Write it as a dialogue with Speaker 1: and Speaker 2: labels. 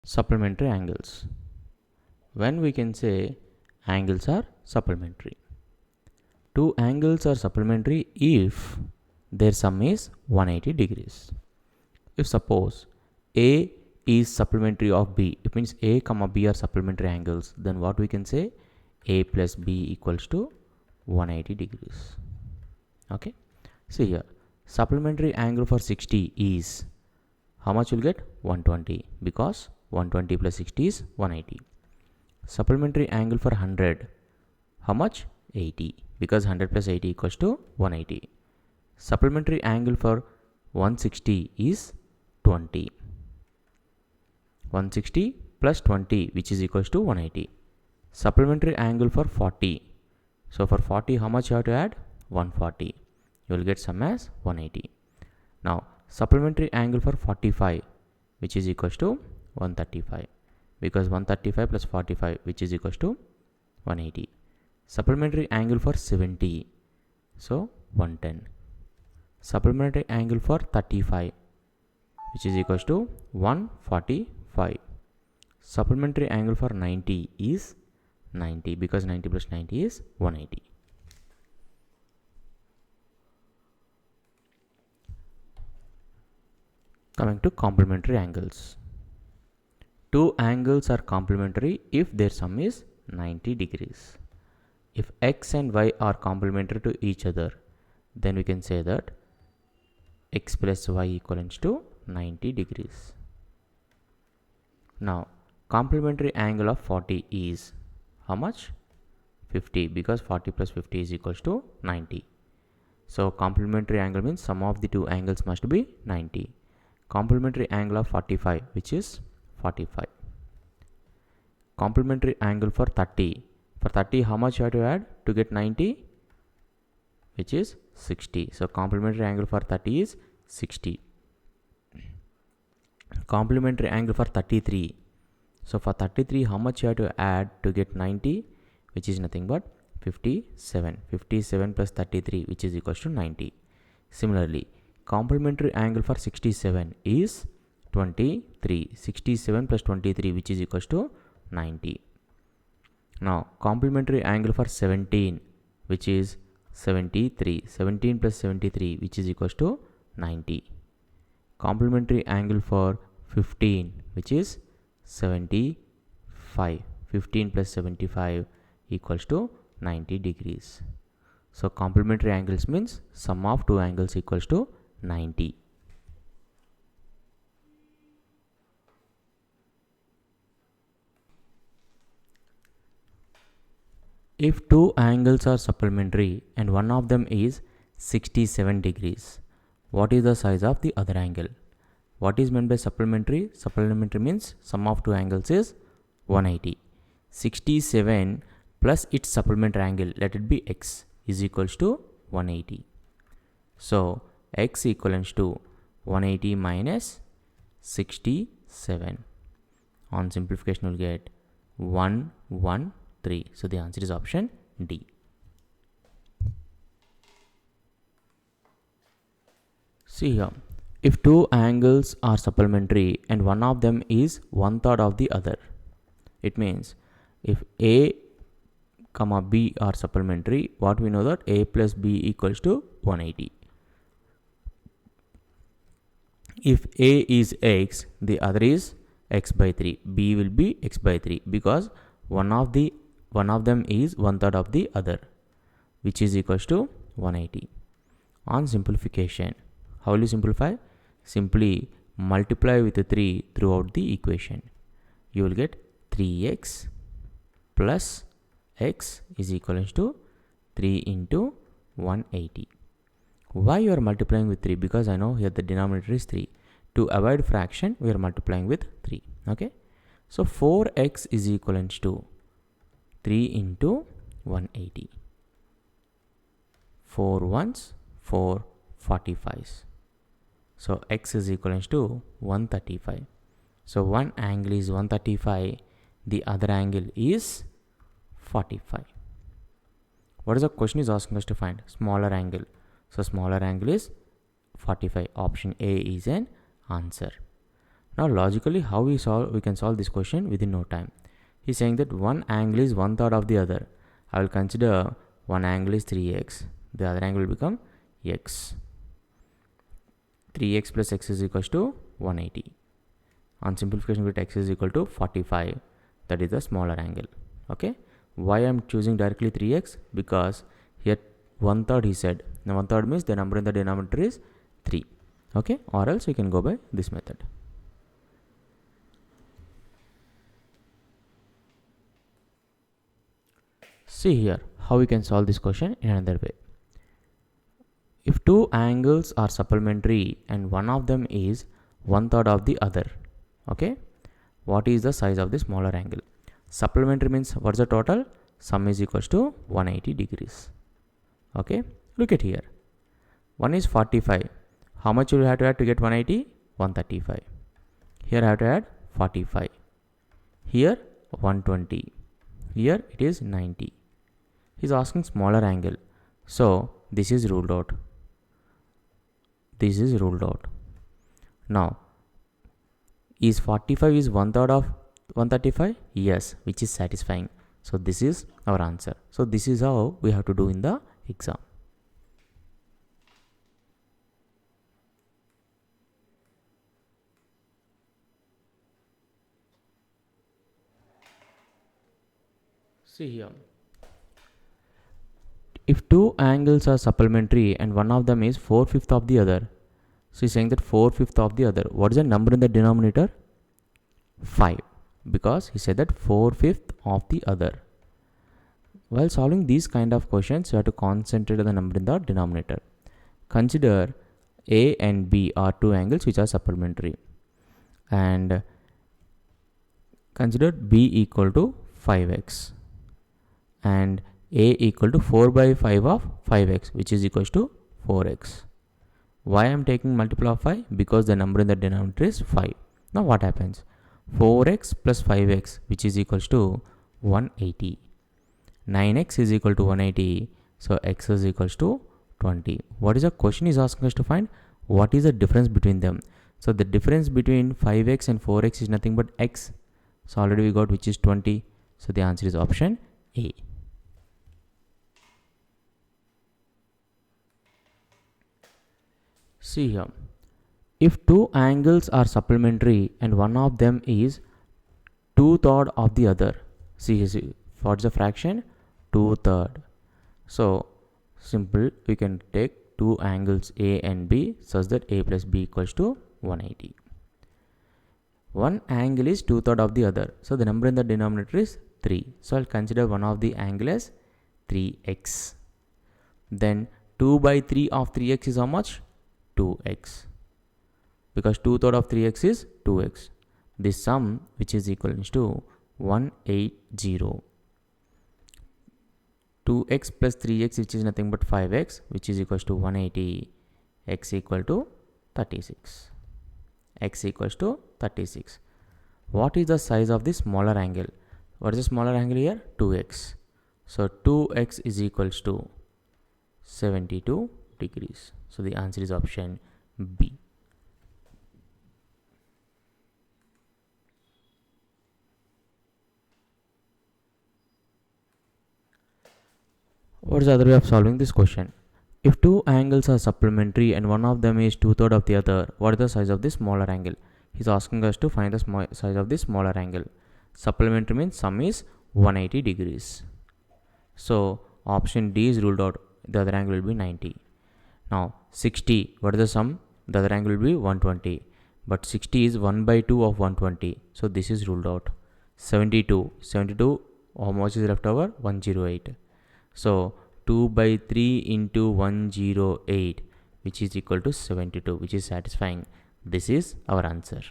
Speaker 1: Supplementary angles. When we can say angles are supplementary. Two angles are supplementary if their sum is 180 degrees. If suppose A is supplementary of B, it means A comma B are supplementary angles, then what we can say? A plus B equals to 180 degrees. Okay. See here, supplementary angle for 60 is, how much you'll get? 120, because 120 plus 60 is 180. Supplementary angle for 100, how much? 80, because 100 plus 80 equals to 180. Supplementary angle for 160 is 20. 160 plus 20, which is equals to 180. Supplementary angle for 40. So for 40, how much you have to add? 140. You will get sum as 180. Now supplementary angle for 45, which is equals to 135, because 135 plus 45, which is equals to 180. Supplementary angle for 70, so 110. Supplementary angle for 35, which is equals to 145. Supplementary angle for 90 is 90, because 90 plus 90 is 180. Coming to complementary angles. Two angles are complementary if their sum is 90 degrees. If x and y are complementary to each other, then we can say that x plus y equals to 90 degrees. Now complementary angle of 40 is how much? 50, because 40 plus 50 is equals to 90. So complementary angle means sum of the two angles must be 90. Complementary angle of 45, which is 45. Complementary angle for 30. For 30, how much you have to add to get 90? Which is 60. So complementary angle for 30 is 60. Complementary angle for 33. So for 33, how much you have to add to get 90? Which is nothing but 57. 57 plus 33, which is equals to 90. Similarly, complementary angle for 67 is 23. 67 plus 23, which is equals to 90. Now complementary angle for 17, which is 73. 17 plus 73, which is equals to 90. Complementary angle for 15, which is 75. 15 plus 75 equals to 90 degrees. So complementary angles means sum of two angles equals to 90. If two angles are supplementary and one of them is 67 degrees, what is the size of the other angle? What is meant by supplementary? Supplementary means sum of two angles is 180. 67 plus its supplementary angle, let it be x, is equals to 180. So x equals to 180 minus 67. On simplification, we'll get 113. So the answer is option D. See here, if two angles are supplementary and one of them is 1/3 of the other, it means if A comma B are supplementary, what we know that A plus B equals to 180. If A is x, the other is x by 3. B will be x by 3, because one of them is 1/3 of the other, which is equals to 180. On simplification, how will you simplify? Simply multiply with 3 throughout the equation. You will get 3x plus x is equals to 3 into 180. Why you are multiplying with 3? Because I know here the denominator is 3. To avoid fraction, we are multiplying with 3. Okay. So 4x is equivalent to 3 into 180. 4 ones, 4 45s. So x is equivalent to 135. So one angle is 135, the other angle is 45. What is the question is asking us to find? Smaller angle. So smaller angle is 45. Option A is an answer. Now logically, how we can solve this question within no time. He's saying that one angle is 1/3 of the other. I will consider one angle is 3x. The other angle will become x. 3x plus x is equals to 180. On simplification, with x is equal to 45. That is the smaller angle. Okay. Why I am choosing directly 3x? Because here 1/3 he said. Now 1/3 means the number in the denominator is 3. Okay. Or else you can go by this method. See here how we can solve this question in another way. If two angles are supplementary and one of them is 1/3 of the other, okay, what is the size of the smaller angle? Supplementary means what's the total? Sum is equals to 180 degrees. Okay, look at here. One is 45. How much will you have to add to get 180? 135. Here I have to add 45. Here 120. Here it is 90. He's asking smaller angle. So this is ruled out. This is ruled out. Now, is 45 is 1/3 of 135? Yes, which is satisfying. So this is our answer. So this is how we have to do in the exam. See here. If two angles are supplementary and one of them is 4/5 of the other, so he's saying that 4/5 of the other. What is the number in the denominator? 5. Because he said that 4/5 of the other. While solving these kind of questions, you have to concentrate on the number in the denominator. Consider A and B are two angles which are supplementary. And consider B equal to 5x. And A equal to 4 by 5 of 5x, which is equals to 4x. Why I am taking multiple of 5? Because the number in the denominator is 5. Now what happens? 4x plus 5x, which is equals to 180. 9x is equal to 180. So x is equals to 20. What is the question is asking us to find? What is the difference between them? So the difference between 5x and 4x is nothing but x. So already we got which is 20. So the answer is option A. See here. If two angles are supplementary and one of them is 2/3 of the other. See, what's the fraction? 2/3. So simple, we can take two angles A and B such that A plus B equals to 180. One angle is 2/3 of the other. So the number in the denominator is 3. So I'll consider one of the angle as 3x. Then 2 by 3 of 3x is how much? 2x. Because 2/3 of 3x is 2x. This sum which is equal to 180. 2x plus 3x, which is nothing but 5x, which is equals to 180. X equal to 36. X equals to 36. What is the size of the smaller angle? What is the smaller angle here? 2x. So 2x is equals to 72 degrees. So the answer is option B. What is the other way of solving this question? If two angles are supplementary and one of them is 2/3 of the other, what is the size of the smaller angle? He's asking us to find the size of the smaller angle. Supplementary means sum is 180 degrees. So option D is ruled out. The other angle will be 90. Now 60, what is the sum? The other angle will be 120. But 60 is 1 by 2 of 120. So this is ruled out. 72, how much is left over? 108. So 2 by 3 into 108, which is equal to 72, which is satisfying. This is our answer.